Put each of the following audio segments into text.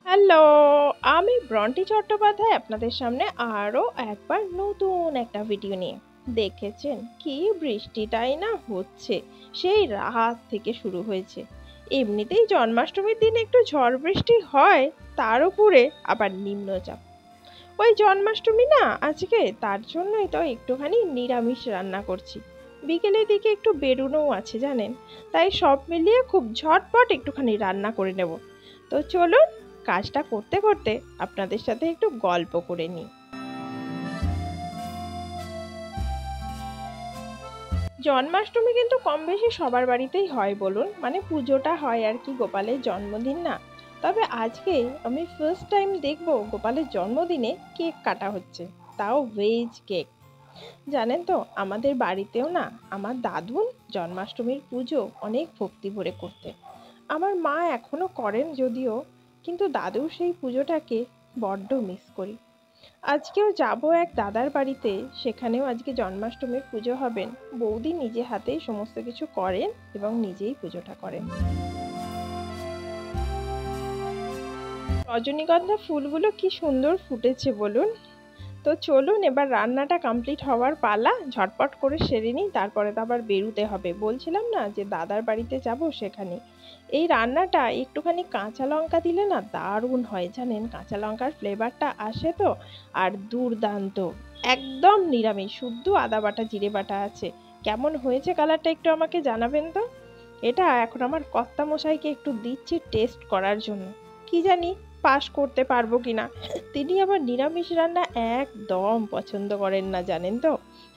Hello, আমি Brontë Chattopadhyay আপনাদের সামনে আরও একবার নতুন একটা ভিডিও নিয়ে। দেখেছেন কি বৃষ্টিটাই না হচ্ছে, সেই রাত থেকে শুরু হয়েছে। এমনিতেই জন্মাষ্টমীর দিন একটু ঝড় বৃষ্টি হয়, তার উপরে আবার নিম্নচাপ। ওই জন্মাষ্টমী না আজকে, তার জন্যই তো একটুখানি নিরামিষ রান্না করছি। বিকেলের দিকে একটু বেরোনোও আছে জানেন, তাই সব মিলিয়ে খুব ঝটপট একটুখানি রান্না করে নেব। তো চলুন কাজটা করতে করতে আপনাদের সাথে একটু গল্প করে নিই। জন্মাষ্টমী কিন্তু কম বেশি সবার বাড়িতেই হয় বলুন, মানে পুজোটা হয় আর কি, গোপালের জন্মদিন না। তবে আজকে আমি ফার্স্ট টাইম দেখব গোপালের জন্মদিনে কেক কাটা হচ্ছে, তাও ভেজ কেক। জানেন তো আমাদের বাড়িতেও না আমার দাদুন জন্মাষ্টমীর পুজো অনেক ভক্তি ভরে করতেন। আমার মা এখনো করেন যদিও, কিন্তু দাদুর সেই পুজোটাকে বড্ড মিস করি। আজকেও যাব এক দাদার বাড়িতে, সেখানেও আজকে জন্মাষ্টমীর পুজো হবেন। বৌদি নিজে হাতেই সমস্ত কিছু করেন এবং নিজেই পুজোটা করেন। রজনীগন্ধা ফুলগুলো কি সুন্দর ফুটেছে বলুন। তো চলুন এবার রান্নাটা কমপ্লিট হওয়ার পালা, ঝটপট করে সেরে নিই, তারপরে তো আবার বেরোতে হবে। বলছিলাম না যে দাদার বাড়িতে যাব, সেখানে এই রান্নাটা একটুখানি কাঁচা লঙ্কা দিলে না দারুণ হয় জানেন, কাঁচা লঙ্কার ফ্লেভারটা আসে তো। আর দুর্দান্ত, একদম নিরামিষ, শুদ্ধ আদা বাটা জিরে বাটা আছে। কেমন হয়েছে কালারটা একটু আমাকে জানাবেন তো। এটা এখন আমার কর্তামশাইকে একটু দিচ্ছি টেস্ট করার জন্য, কি জানি পাস করতে পারবো কিনা। তিনি আবার নিরামিষ রান্না একদম পছন্দ করেন না জানেন তো।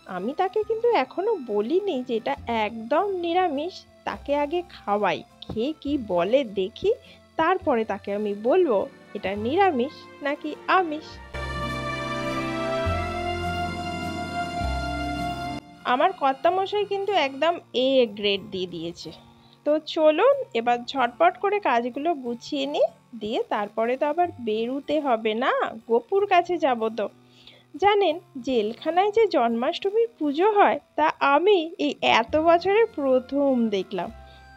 আমি তাকে কিন্তু এখনো বলিনি যে এটা একদম নিরামিষ, তাকে আগে খাওয়াই, খেয়ে কি বলে দেখি, তারপরে তাকে আমি বলবো এটা নিরামিষ নাকি আমিষ। আমার কর্তামশাই কিন্তু একদম এ গ্রেড দিয়ে দিয়েছে। তো চলুন এবার ঝটপট করে কাজগুলো গুছিয়ে নিই, দিয়ে তারপরে তো আবার বেরুতে হবে না, গোপুর কাছে যাব তো। জানেন জেলখানায় যে জন্মাষ্টমীর পুজো হয় তা আমি এই এত বছরে প্রথম দেখলাম।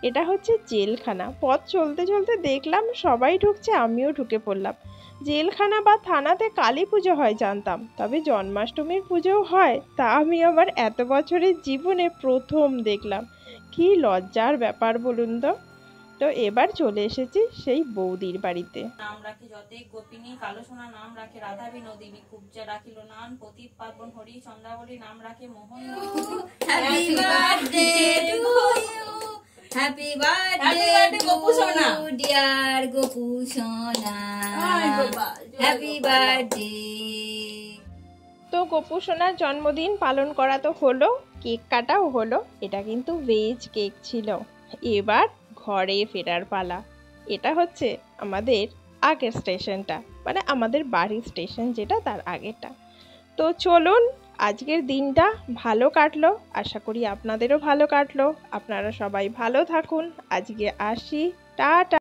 এটা হচ্ছে জেলখানা, পথ চলতে চলতে দেখলাম সবাই ঢুকছে, আমিও ঢুকে পড়লাম। জেলখানা বা থানাতে কালী পুজো হয় জানতাম, তবে জন্মাষ্টমীর পুজোও হয় তা আমি আমার এত বছরের জীবনে প্রথম দেখলাম। কি লজ্জার ব্যাপার বলুন তো। তো এবার চলে এসেছি সেই বৌদির বাড়িতে। নাম রাখে যতে গোপিনী কালো সোনা, নাম রাখে রাধা বিনোদিনী, কুব্জা রাখিল নান পতিত পার্বণ হরি চন্দ্রাবলী, নাম রাখে Mohan. Happy birthday to you, happy birthday Gopu সোনা, ডিয়ার গোপু সোনা, হ্যাপি বার্থডে। তো গোপু সোনার জন্মদিন পালন করা তো হলো, কেক কাটাও হলো। এটা কিন্তু ভেজ কেক ছিল। এবার ঘরে ফেরার পালা। এটা হচ্ছে আমাদের আগের স্টেশনটা, মানে আমাদের বাড়ির স্টেশন যেটা, তার আগেরটা। তো চলুন, আজকের দিনটা ভালো কাটলো, আশা করি আপনাদেরও ভালো কাটলো। আপনারা সবাই ভালো থাকুন, আজকে আসি, টাটা।